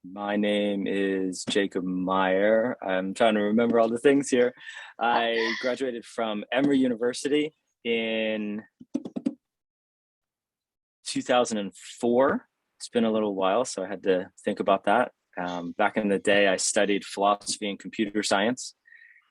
My name is Jacob Meyer. I'm trying to remember all the things here. I graduated from Emory University in 2004. It's been a little while, so I had to think about that. Back in the day, I studied philosophy and computer science.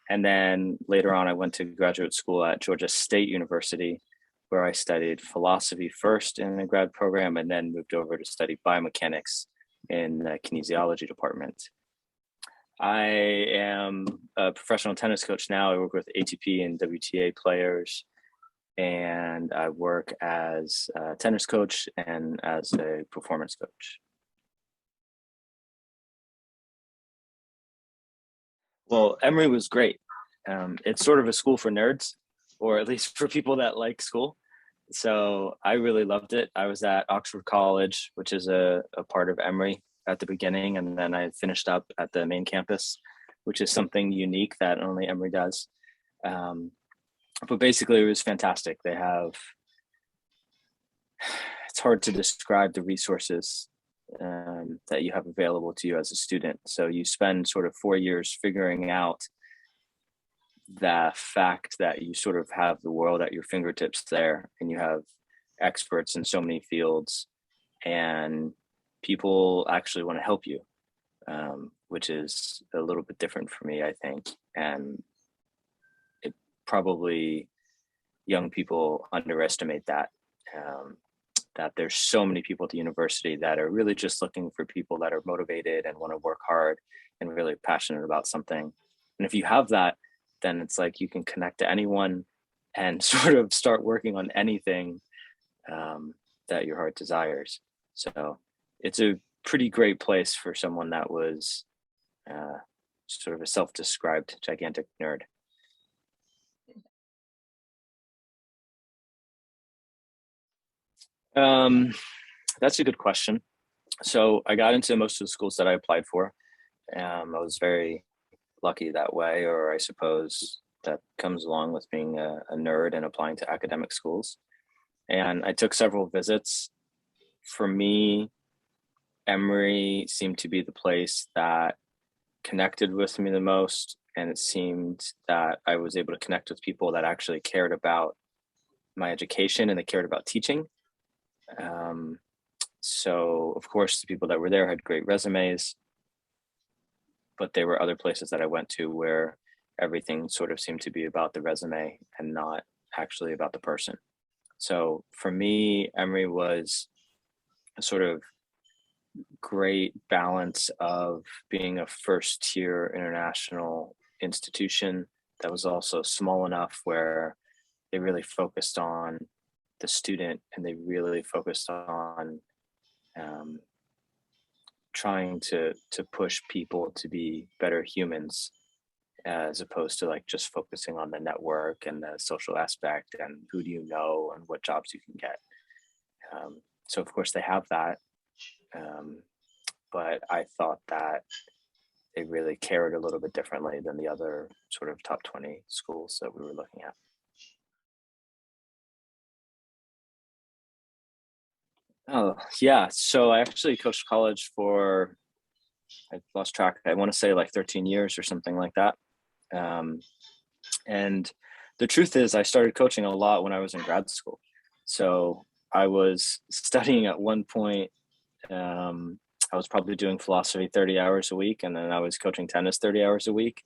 And then later on, I went to graduate school at Georgia State University, where I studied philosophy first in a grad program and then moved over to study biomechanics in the kinesiology department. I am a professional tennis coach now. I work with ATP and WTA players, and I work as a tennis coach and as a performance coach. Well, Emory was great. It's sort of a school for nerds, or at least for people that like school. So I really loved it. I was at Oxford College, which is a part of Emory at the beginning, and then I finished up at the main campus, which is something unique that only Emory does. Um, but basically, it was fantastic. They have, it's hard to describe the resources that you have available to you as a student. So you spend sort of 4 years figuring out the fact that you sort of have the world at your fingertips there, and you have experts in so many fields, and people actually want to help you, which is a little bit different for me, I think. And it probably young people underestimate that. That there's so many people at the university that are really just looking for people that are motivated and want to work hard and really passionate about something. And if you have that, then it's like you can connect to anyone and sort of start working on anything that your heart desires. So it's a pretty great place for someone that was uh, sort of a self-described gigantic nerd. Um, that's a good question. So I got into most of the schools that I applied for. I was very lucky that way, or I suppose that comes along with being a nerd and applying to academic schools. And I took several visits. For me, Emory seemed to be the place that connected with me the most. And it seemed that I was able to connect with people that actually cared about my education and they cared about teaching. Um, so, of course, the people that were there had great resumes, but there were other places that I went to where everything sort of seemed to be about the resume and not actually about the person. So for me, Emory was a sort of great balance of being a first tier international institution that was also small enough where they really focused on the student and they really focused on um, trying to push people to be better humans as opposed to like just focusing on the network and the social aspect and who do you know and what jobs you can get. So of course they have that, um, but I thought that they really cared a little bit differently than the other sort of top 20 schools that we were looking at. Oh yeah, so I actually coached college for, I've lost track, I want to say like 13 years or something like that. Um, and the truth is, I started coaching a lot when I was in grad school. So I was studying at one point. I was probably doing philosophy 30 hours a week, and then I was coaching tennis 30 hours a week.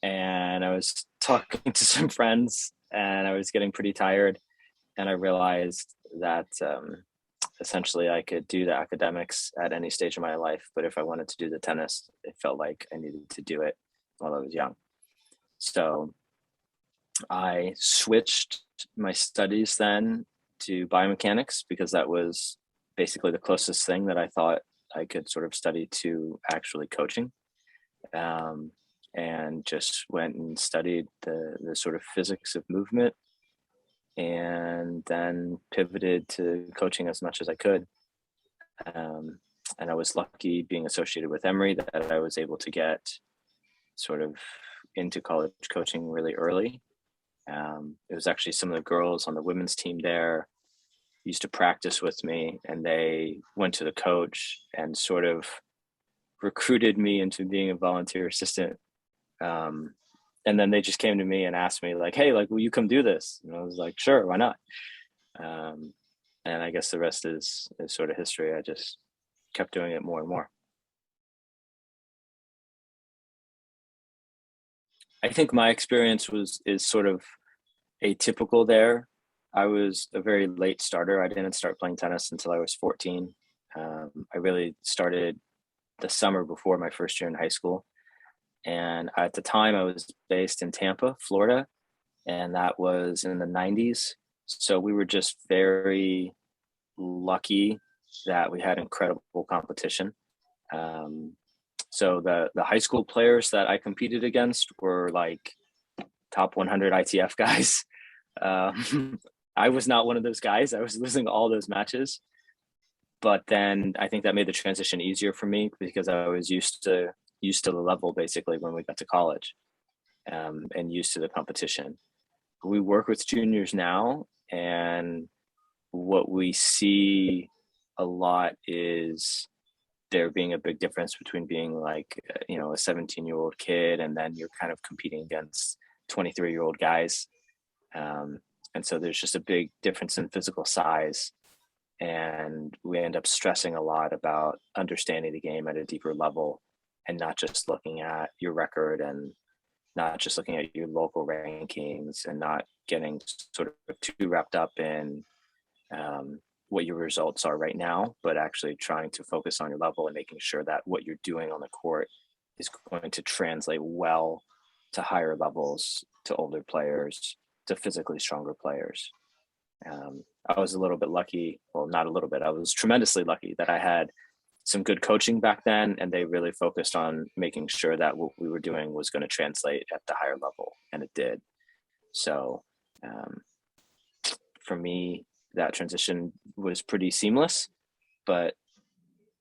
And I was talking to some friends, and I was getting pretty tired. And I realized that essentially I could do the academics at any stage of my life. But if I wanted to do the tennis, it felt like I needed to do it while I was young. So I switched my studies then to biomechanics because that was basically the closest thing that I thought I could sort of study to actually coaching. Um, and just went and studied the sort of physics of movement and then pivoted to coaching as much as I could. Um, and I was lucky being associated with Emory that I was able to get sort of into college coaching really early. It was actually some of the girls on the women's team there used to practice with me, and they went to the coach and sort of recruited me into being a volunteer assistant. Um, and then they just came to me and asked me like, "Hey, like, will you come do this?" And I was like, "Sure, why not?" Um, and I guess the rest is sort of history. I just kept doing it more and more. I think my experience was is sort of atypical there. I was a very late starter. I didn't start playing tennis until I was 14. I really started the summer before my first year in high school. And at the time, I was based in Tampa, Florida, and that was in the 90s. So we were just very lucky that we had incredible competition. Um, so the high school players that I competed against were like top 100 ITF guys. I was not one of those guys. I was losing all those matches, but then I think that made the transition easier for me because I was used to the level basically when we got to college, and used to the competition. We work with juniors now, and what we see a lot is there being a big difference between being like a 17-year-old kid and then you're kind of competing against 23-year-old guys. um, and so there's just a big difference in physical size, and we end up stressing a lot about understanding the game at a deeper level and not just looking at your record and not just looking at your local rankings and not getting sort of too wrapped up in what your results are right now, but actually trying to focus on your level and making sure that what you're doing on the court is going to translate well to higher levels, to older players, to physically stronger players. I was a little bit lucky, well, not a little bit, I was tremendously lucky that I had some good coaching back then, and they really focused on making sure that what we were doing was going to translate at the higher level, and it did. So um, for me, that transition was pretty seamless, but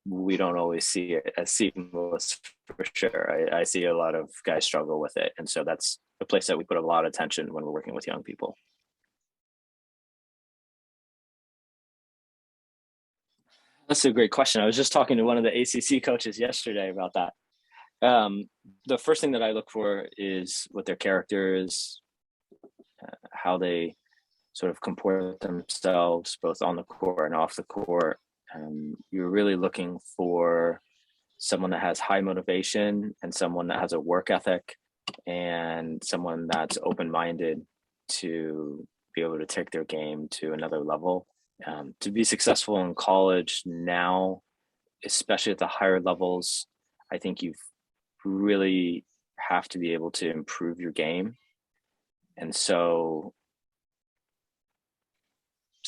we don't always see it as seamless for sure. I see a lot of guys struggle with it, and so that's a place that we put a lot of attention when we're working with young people. That's a great question. I was just talking to one of the ACC coaches yesterday about that. Um, the first thing that I look for is what their character is, how they sort of comport themselves both on the court and off the court. You're really looking for someone that has high motivation and someone that has a work ethic and someone that's open-minded to be able to take their game to another level. To be successful in college now, especially at the higher levels, I think you really have to be able to improve your game. And so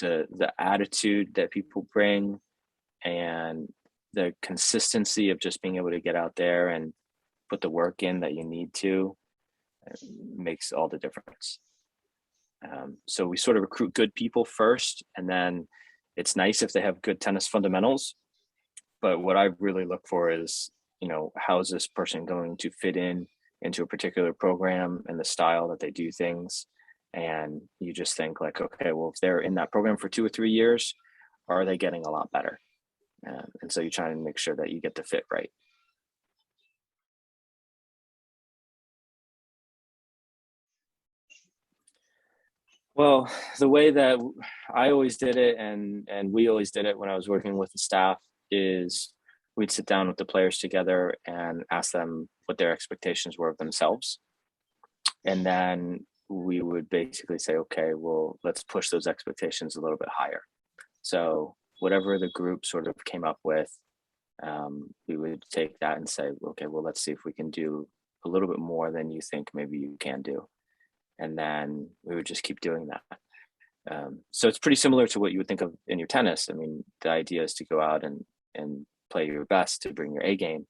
the attitude that people bring and the consistency of just being able to get out there and put the work in that you need to makes all the difference. So we sort of recruit good people first, and then it's nice if they have good tennis fundamentals. But what I really look for is, how is this person going to fit in into a particular program and the style that they do things? And you just think like, okay, well, if they're in that program for 2 or 3 years, are they getting a lot better? And so you try and make sure that you get the fit right. Well, the way that I always did it, and we always did it when I was working with the staff, is we'd sit down with the players together and ask them what their expectations were of themselves, and then we would basically say, okay, well, let's push those expectations a little bit higher. So whatever the group sort of came up with, we would take that and say, okay, well, let's see if we can do a little bit more than you think maybe you can do, and then we would just keep doing that. So it's pretty similar to what you would think of in your tennis. I mean, the idea is to go out and play your best, to bring your A game.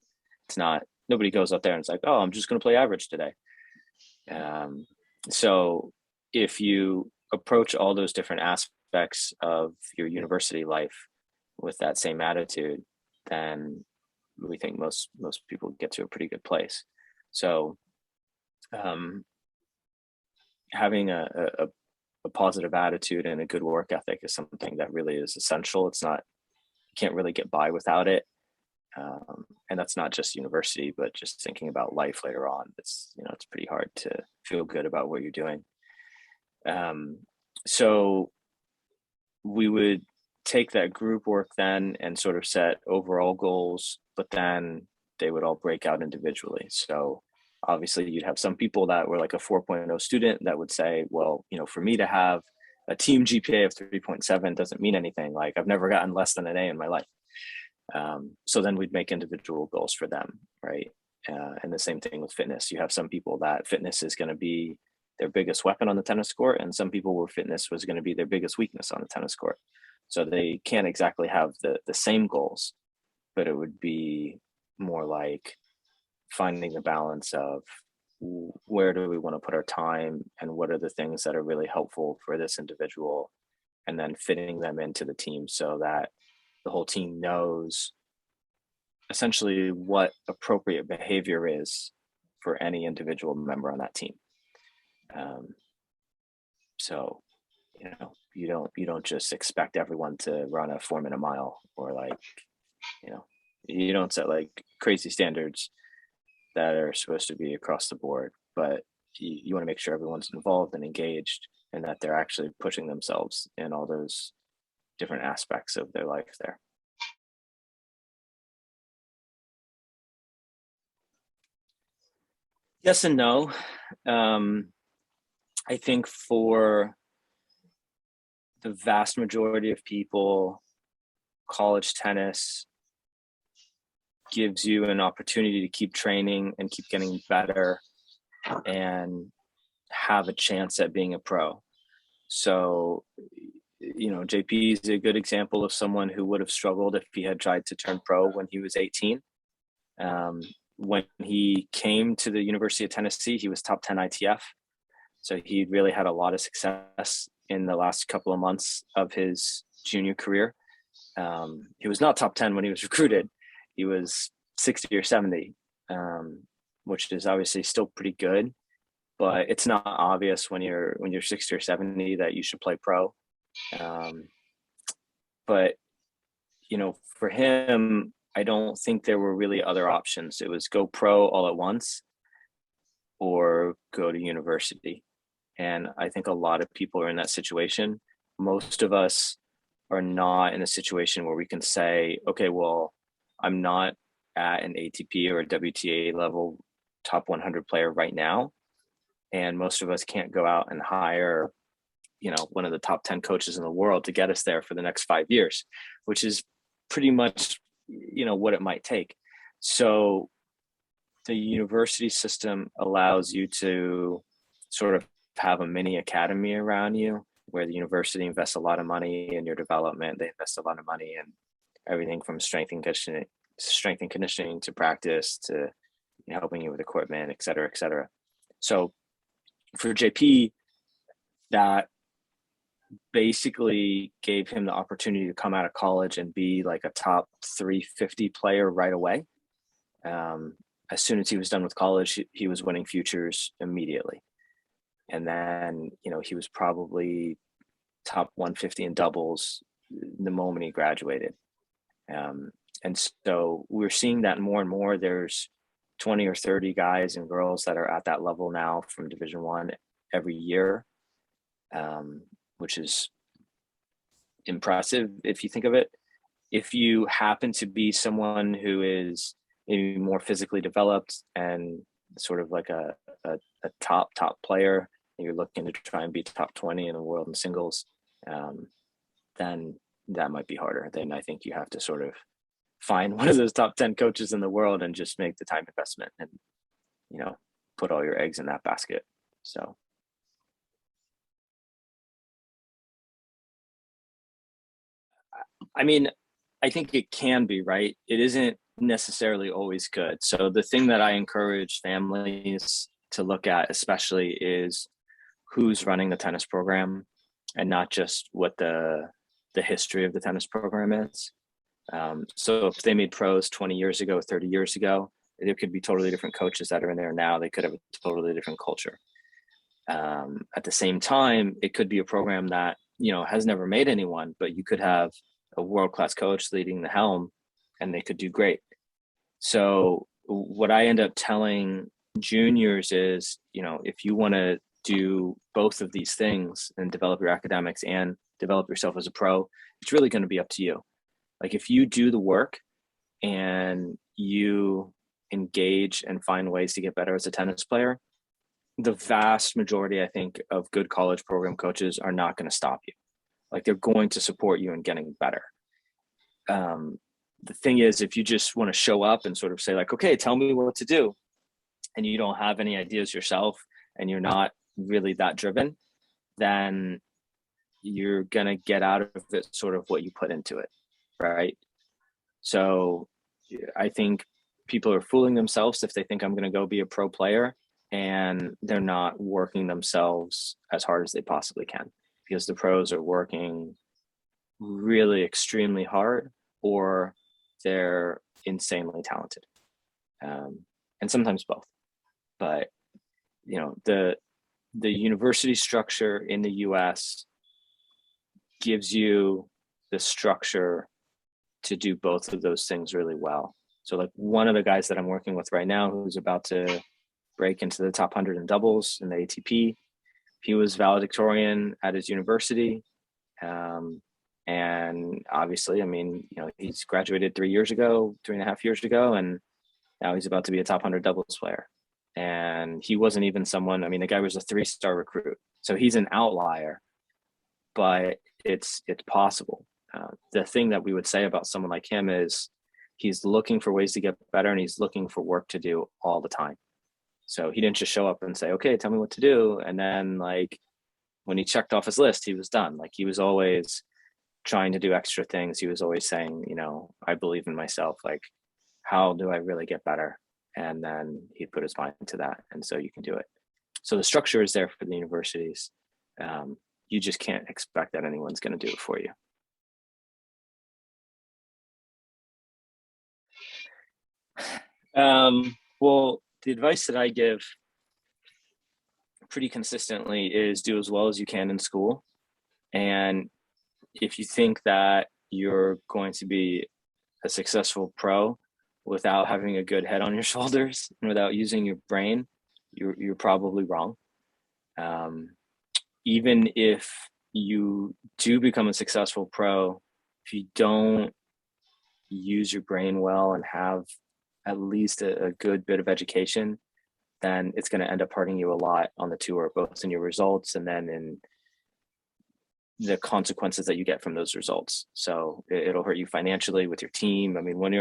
It's not, nobody goes out there and it's like, oh, I'm just going to play average today. Um, so if you approach all those different aspects of your university life with that same attitude, then we think most people get to a pretty good place. So um, having a positive attitude and a good work ethic is something that really is essential. It's not, you can't really get by without it. And that's not just university, but just thinking about life later on. It's, it's pretty hard to feel good about what you're doing. So we would take that group work then and sort of set overall goals, but then they would all break out individually. So obviously you'd have some people that were like a 4.0 student that would say, well, for me to have a team GPA of 3.7 doesn't mean anything. Like, I've never gotten less than an A in my life. So then we'd make individual goals for them, right? And the same thing with fitness. You have some people that fitness is going to be their biggest weapon on the tennis court, and some people where fitness was going to be their biggest weakness on the tennis court. So they can't exactly have the same goals, but it would be more like finding the balance of where do we want to put our time and what are the things that are really helpful for this individual, and then fitting them into the team so that the whole team knows essentially what appropriate behavior is for any individual member on that team. So, you don't just expect everyone to run a 4-minute mile, or like, you don't set like crazy standards that are supposed to be across the board, but you want to make sure everyone's involved and engaged, and that they're actually pushing themselves in all those different aspects of their life there. Yes and no. I think for the vast majority of people, college tennis gives you an opportunity to keep training and keep getting better and have a chance at being a pro. So, JP is a good example of someone who would have struggled if he had tried to turn pro when he was 18. When he came to the University of Tennessee, he was top 10 ITF. So he really had a lot of success in the last couple of months of his junior career. He was not top 10 when he was recruited. He was 60 or 70, which is obviously still pretty good, but it's not obvious when you're 60 or 70 that you should play pro. But for him, I don't think there were really other options. It was go pro all at once or go to university. And I think a lot of people are in that situation. Most of us are not in a situation where we can say, okay, well, I'm not at an ATP or a WTA level top 100 player right now. And most of us can't go out and hire, one of the top 10 coaches in the world to get us there for the next 5 years, which is pretty much, what it might take. So the university system allows you to sort of have a mini academy around you, where the university invests a lot of money in your development. They invest a lot of money in everything from strength and conditioning to practice to helping you with equipment, et cetera, et cetera. So for JP, that basically gave him the opportunity to come out of college and be like a top 350 player right away. As soon as he was done with college, he was winning futures immediately. And then, he was probably top 150 in doubles the moment he graduated. And so we're seeing that more and more. There's 20 or 30 guys and girls that are at that level now from Division I every year, which is impressive if you think of it. If you happen to be someone who is maybe more physically developed and sort of like a top player, and you're looking to try and be top 20 in the world in singles, then that might be harder. Then I think you have to sort of find one of those top 10 coaches in the world and just make the time investment and, put all your eggs in that basket. So. I mean, I think it can be, right? It isn't necessarily always good. So the thing that I encourage families to look at especially is who's running the tennis program, and not just what the history of the tennis program is. So if they made pros 20 years ago, 30 years ago, there could be totally different coaches that are in there now. They could have a totally different culture. At the same time, it could be a program that, has never made anyone, but you could have a world-class coach leading the helm and they could do great. So what I end up telling juniors is, if you want to do both of these things and develop your academics and develop yourself as a pro, it's really going to be up to you. Like if you do the work and you engage and find ways to get better as a tennis player, the vast majority, I think, of good college program coaches are not going to stop you. Like they're going to support you in getting better. The thing is, if you just want to show up and sort of say like, okay, tell me what to do, and you don't have any ideas yourself and you're not really that driven, then you're going to get out of it sort of what you put into it. Right. So I think people are fooling themselves if they think I'm going to go be a pro player and they're not working themselves as hard as they possibly can, because the pros are working really extremely hard or they're insanely talented. And sometimes both. But, the university structure in the US gives you the structure to do both of those things really well. So like one of the guys that I'm working with right now, who's about to break into the top 100 in doubles in the ATP, he was valedictorian at his university. And obviously, he's graduated 3.5 years ago, and now he's about to be a top 100 doubles player. And he wasn't even someone, the guy was a 3-star recruit. So he's an outlier, but it's possible. The thing that we would say about someone like him is he's looking for ways to get better, and he's looking for work to do all the time. So he didn't just show up and say, okay, tell me what to do. And then like when he checked off his list, he was done. Like he was always trying to do extra things. He was always saying, I believe in myself. Like, how do I really get better? And then he put his mind to that. And so you can do it. So the structure is there for the universities. You just can't expect that anyone's going to do it for you. Well, the advice that I give pretty consistently is do as well as you can in school. And if you think that you're going to be a successful pro without having a good head on your shoulders and without using your brain, you're probably wrong. Even if you do become a successful pro, if you don't use your brain well and have at least a good bit of education, then it's going to end up hurting you a lot on the tour, both in your results and then in the consequences that you get from those results. So it'll hurt you financially with your team. When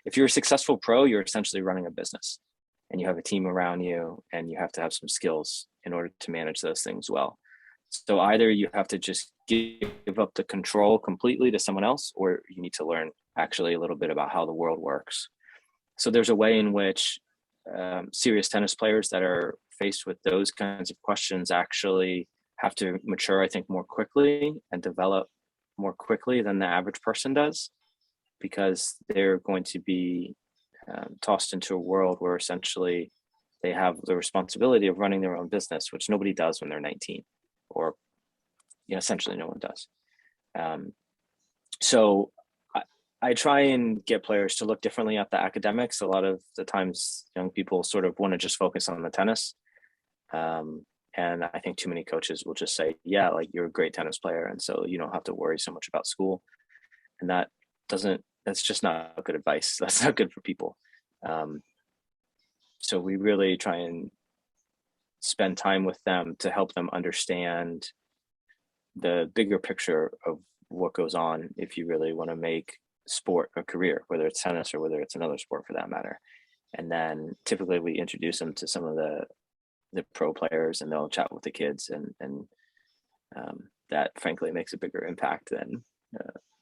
if you're a successful pro, you're essentially running a business and you have a team around you, and you have to have some skills in order to manage those things well. So either you have to just give up the control completely to someone else, or you need to learn actually a little bit about how the world works. So there's a way in which serious tennis players that are faced with those kinds of questions actually have to mature, I think, more quickly and develop more quickly than the average person does, because they're going to be tossed into a world where essentially they have the responsibility of running their own business, which nobody does when they're 19, or essentially no one does. So I try and get players to look differently at the academics. A lot of the times young people sort of want to just focus on the tennis. And I think too many coaches will just say, yeah, like you're a great tennis player, and so you don't have to worry so much about school. And that's just not good advice. That's not good for people. So we really try and spend time with them to help them understand the bigger picture of what goes on if you really want to make sport a career, whether it's tennis or whether it's another sport for that matter. And then typically we introduce them to some of the pro players, and they'll chat with the kids, and that frankly makes a bigger impact than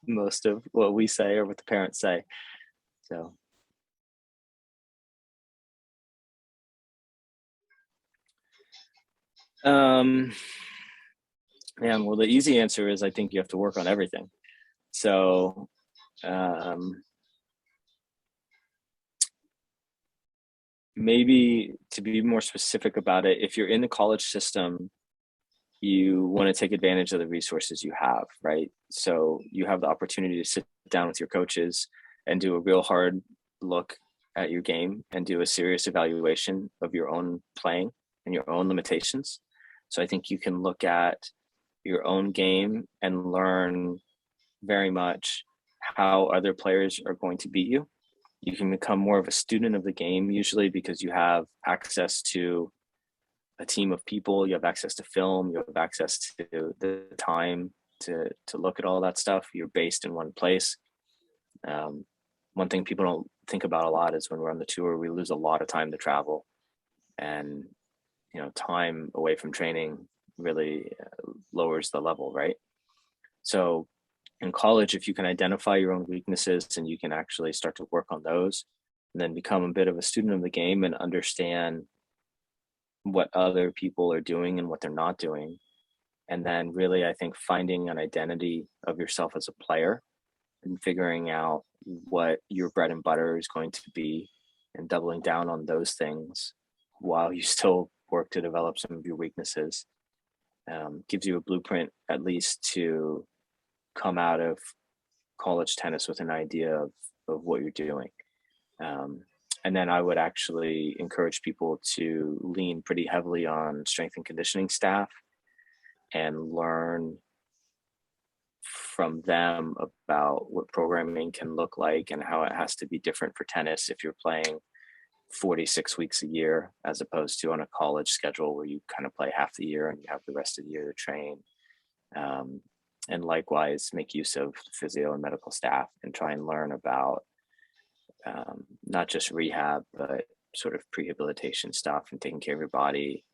most of what we say or what the parents say. So well, the easy answer is I think you have to work on everything. So maybe to be more specific about it, if you're in the college system, you want to take advantage of the resources you have, right? So you have the opportunity to sit down with your coaches and do a real hard look at your game and do a serious evaluation of your own playing and your own limitations. So I think you can look at your own game and learn very much how other players are going to beat you. You can become more of a student of the game usually because you have access to a team of people, you have access to film, you have access to the time to look at all that stuff. You're based in one place. One thing people don't think about a lot is when we're on the tour, we lose a lot of time to travel, and time away from training really lowers the level, right? So in college, if you can identify your own weaknesses and you can actually start to work on those, and then become a bit of a student of the game and understand what other people are doing and what they're not doing. And then really, I think finding an identity of yourself as a player and figuring out what your bread and butter is going to be and doubling down on those things while you still work to develop some of your weaknesses gives you a blueprint, at least, to come out of college tennis with an idea of what you're doing. Um, and then I would actually encourage people to lean pretty heavily on strength and conditioning staff and learn from them about what programming can look like and how it has to be different for tennis if you're playing 46 weeks a year as opposed to on a college schedule where you kind of play half the year and you have the rest of the year to train. And likewise, make use of physio and medical staff and try and learn about not just rehab, but sort of prehabilitation stuff and taking care of your body.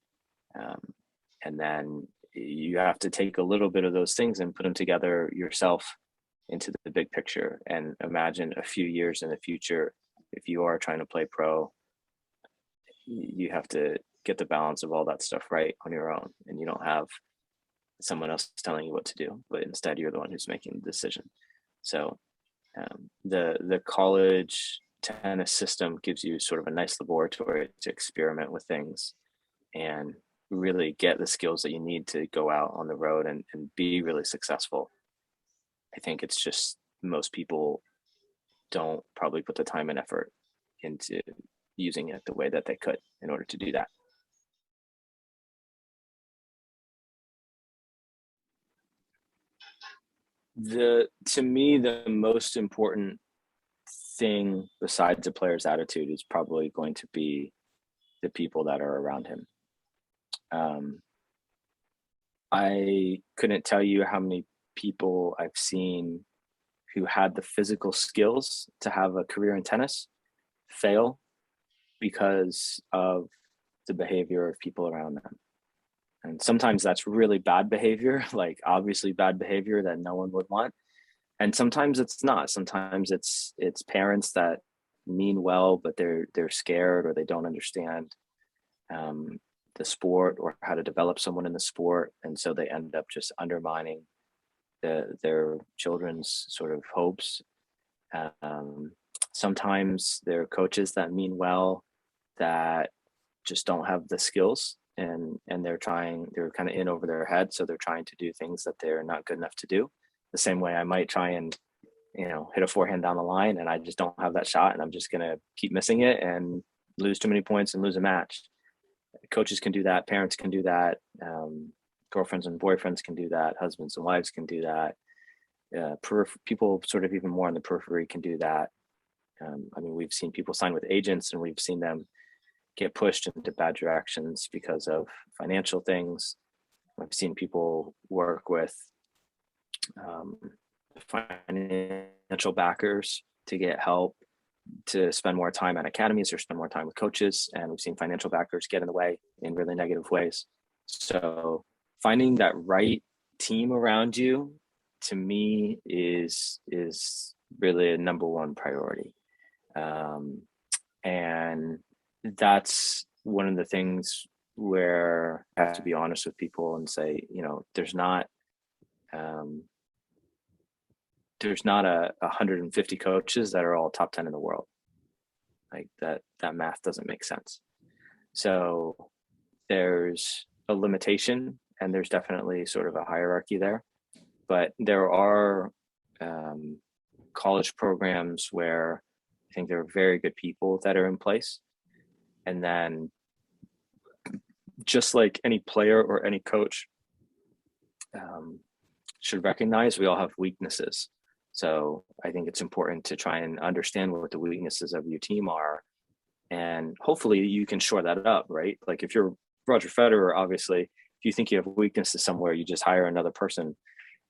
And then you have to take a little bit of those things and put them together yourself into the big picture and imagine a few years in the future. If you are trying to play pro, you have to get the balance of all that stuff right on your own, and you don't have someone else telling you what to do, but instead you're the one who's making the decision. So the college tennis system gives you sort of a nice laboratory to experiment with things and really get the skills that you need to go out on the road and be really successful. I think it's just most people don't probably put the time and effort into using it the way that they could in order to do that. To me, the most important thing besides a player's attitude is probably going to be the people that are around him. I couldn't tell you how many people I've seen who had the physical skills to have a career in tennis fail because of the behavior of people around them. And sometimes that's really bad behavior, like obviously bad behavior that no one would want. And sometimes it's not. Sometimes it's parents that mean well, but they're scared or they don't understand the sport or how to develop someone in the sport, and so they end up just undermining their children's sort of hopes. Sometimes there are coaches that mean well that just don't have the skills, and they're kind of in over their head, so they're trying to do things that they're not good enough to do. The same way I might try and hit a forehand down the line and I just don't have that shot and I'm just going to keep missing it and lose too many points and lose a match. Coaches can do that, parents can do that, girlfriends and boyfriends can do that, husbands and wives can do that, people sort of even more on the periphery can do that. I mean, we've seen people sign with agents and we've seen them get pushed into bad directions because of financial things. I've seen people work with financial backers to get help to spend more time at academies or spend more time with coaches, and we've seen financial backers get in the way in really negative ways. So finding that right team around you, to me, is really a number one priority. And that's one of the things where I have to be honest with people and say, there's not a 150 coaches that are all top 10 in the world. Like that math doesn't make sense. So there's a limitation and there's definitely sort of a hierarchy there, but there are college programs where I think there are very good people that are in place. And then just like any player or any coach should recognize, we all have weaknesses. So I think it's important to try and understand what the weaknesses of your team are. And hopefully you can shore that up, right? Like if you're Roger Federer, obviously, if you think you have weaknesses somewhere, you just hire another person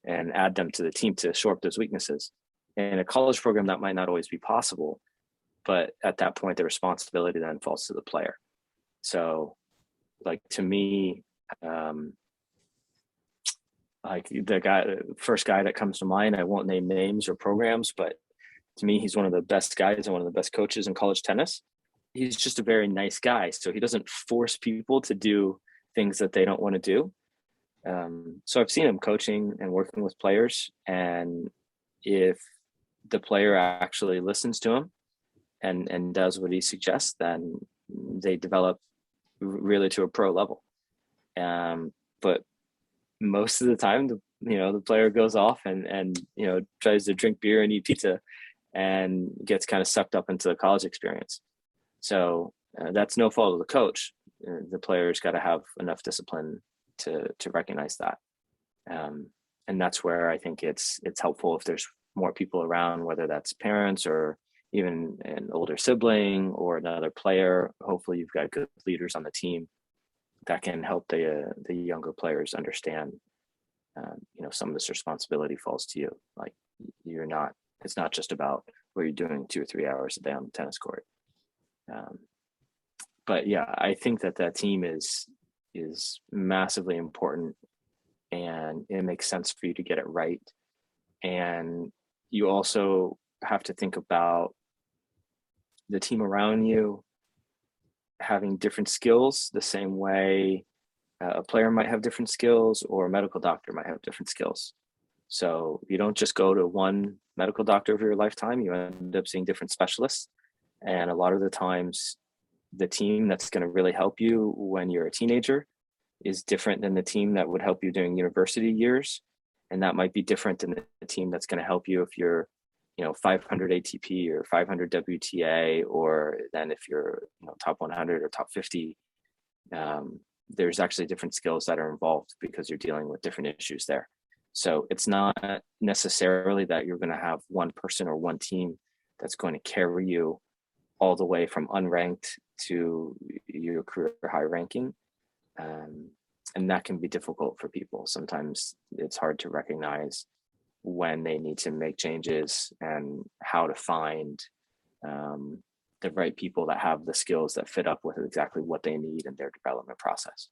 and add them to the team to shore up those weaknesses. In a college program, that might not always be possible, but at that point, the responsibility then falls to the player. So, like to me, like the first guy that comes to mind, I won't name names or programs, but to me, he's one of the best guys and one of the best coaches in college tennis. He's just a very nice guy. So he doesn't force people to do things that they don't want to do. So I've seen him coaching and working with players. And if the player actually listens to him and does what he suggests, then they develop really to a pro level. But most of the time, the player goes off and tries to drink beer and eat pizza and gets kind of sucked up into the college experience. So that's no fault of the coach. The player's got to have enough discipline to recognize that. And that's where I think it's helpful if there's more people around, whether that's parents or even an older sibling or another player. Hopefully you've got good leaders on the team that can help the younger players understand, some of this responsibility falls to you. Like it's not just about what you're doing 2 or 3 hours a day on the tennis court. But yeah, I think that team is massively important, and it makes sense for you to get it right. And you also have to think about the team around you having different skills, the same way a player might have different skills or a medical doctor might have different skills. So you don't just go to one medical doctor over your lifetime, you end up seeing different specialists. And a lot of the times the team that's going to really help you when you're a teenager is different than the team that would help you during university years. And that might be different than the team that's going to help you if you're 500 ATP or 500 WTA, or then if you're top 100 or top 50. There's actually different skills that are involved because you're dealing with different issues there. So it's not necessarily that you're going to have one person or one team that's going to carry you all the way from unranked to your career high ranking. And that can be difficult for people. Sometimes it's hard to recognize when they need to make changes and how to find the right people that have the skills that fit up with exactly what they need in their development process.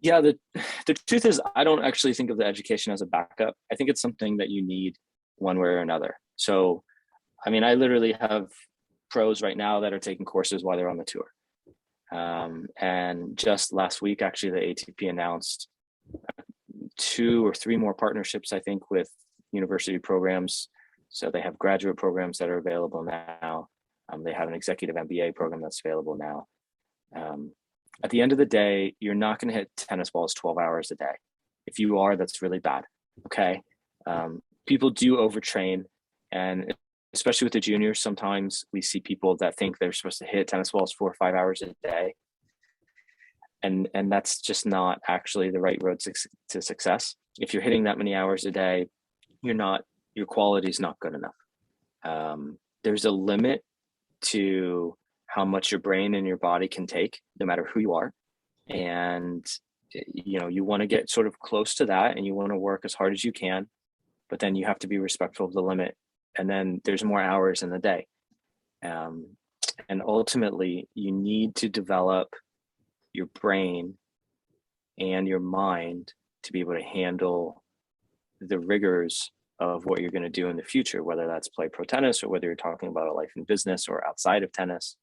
Yeah, the truth is, I don't actually think of the education as a backup. I think it's something that you need one way or another. So, I mean, I literally have pros right now that are taking courses while they're on the tour. And just last week, actually, the ATP announced 2 or 3 more partnerships, I think, with university programs. So they have graduate programs that are available now. They have an executive MBA program that's available now. At the end of the day, you're not going to hit tennis balls 12 hours a day. If you are, that's really bad. Okay. People do overtrain, and especially with the juniors, sometimes we see people that think they're supposed to hit tennis balls 4 or 5 hours a day. And that's just not actually the right road to success. If you're hitting that many hours a day, your quality is not good enough. There's a limit to how much your brain and your body can take, no matter who you are. And, you want to get sort of close to that, and you want to work as hard as you can, but then you have to be respectful of the limit. And then there's more hours in the day. And ultimately, you need to develop your brain and your mind to be able to handle the rigors of what you're going to do in the future, whether that's play pro tennis or whether you're talking about a life in business or outside of tennis.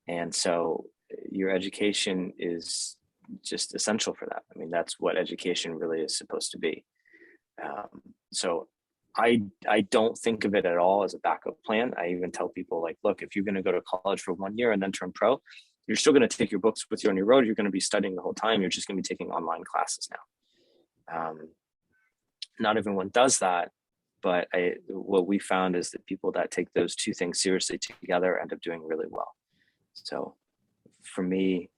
And so your education is just essential for that. I mean, that's what education really is supposed to be. So I don't think of it at all as a backup plan. I even tell people, like, look, if you're going to go to college for 1 year and then turn pro, you're still going to take your books with you on your road. You're going to be studying the whole time. You're just going to be taking online classes now. not everyone does that, but what we found is that people that take those two things seriously together end up doing really well. So for me,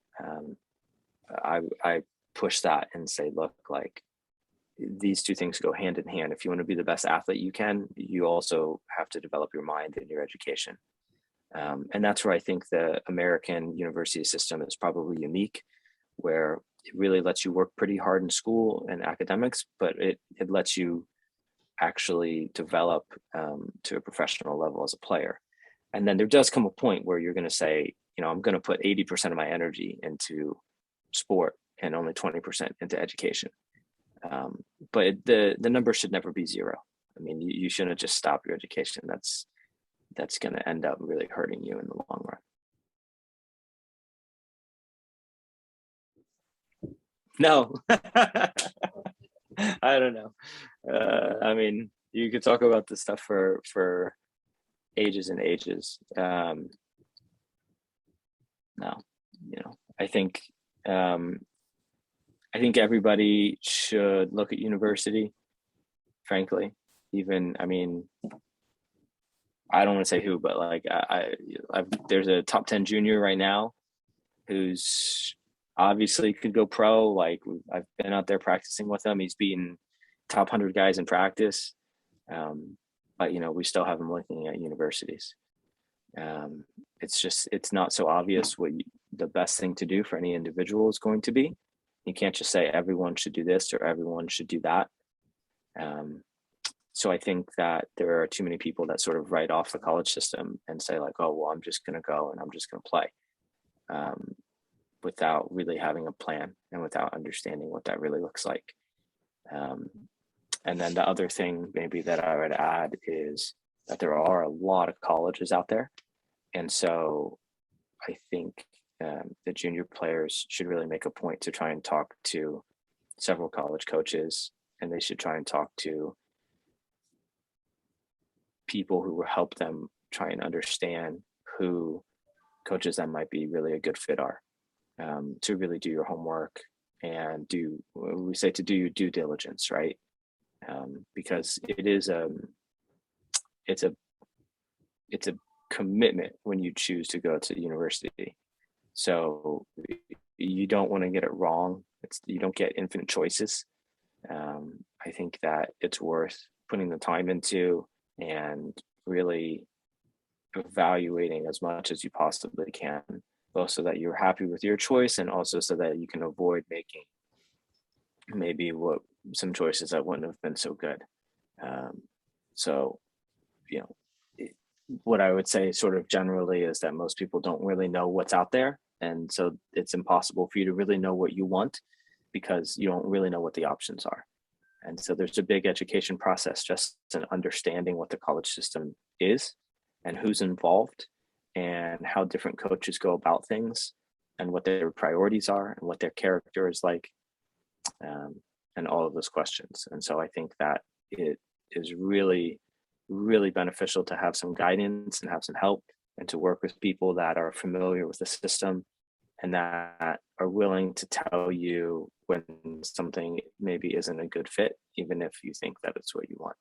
I push that and say, look, like these two things go hand in hand. If you want to be the best athlete you can, you also have to develop your mind and your education. And that's where I think the American university system is probably unique, where it really lets you work pretty hard in school and academics, but it lets you actually develop to a professional level as a player. And then there does come a point where you're going to say, I'm going to put 80% of my energy into sport and only 20% into education. But the number should never be zero. I mean, you shouldn't just stop your education. That's going to end up really hurting you in the long run. No, I don't know. I mean, you could talk about this stuff for ages and ages. No, I think everybody should look at university, frankly. Even, I mean, I don't want to say who, but like there's a top 10 junior right now who's obviously could go pro. Like I've been out there practicing with him. He's beaten top 100 guys in practice. But we still have him looking at universities. It's not so obvious what the best thing to do for any individual is going to be. You can't just say everyone should do this or everyone should do that. So I think that there are too many people that sort of write off the college system and say like, oh, well, I'm just going to go and I'm just going to play, without really having a plan and without understanding what that really looks like. And then the other thing maybe that I would add is that there are a lot of colleges out there. And so I think the junior players should really make a point to try and talk to several college coaches, and they should try and talk to people who will help them try and understand who coaches that might be really a good fit are, to really do your homework and do your due diligence, right? Because it's a commitment when you choose to go to university. So you don't want to get it wrong. You don't get infinite choices. I think that it's worth putting the time into and really evaluating as much as you possibly can, both so that you're happy with your choice and also so that you can avoid making maybe some choices that wouldn't have been so good. So, what I would say sort of generally is that most people don't really know what's out there. And so it's impossible for you to really know what you want because you don't really know what the options are. And so there's a big education process just in understanding what the college system is and who's involved and how different coaches go about things and what their priorities are and what their character is like, and all of those questions. And so I think that it is really, really beneficial to have some guidance and have some help and to work with people that are familiar with the system and that are willing to tell you when something maybe isn't a good fit, even if you think that it's what you want.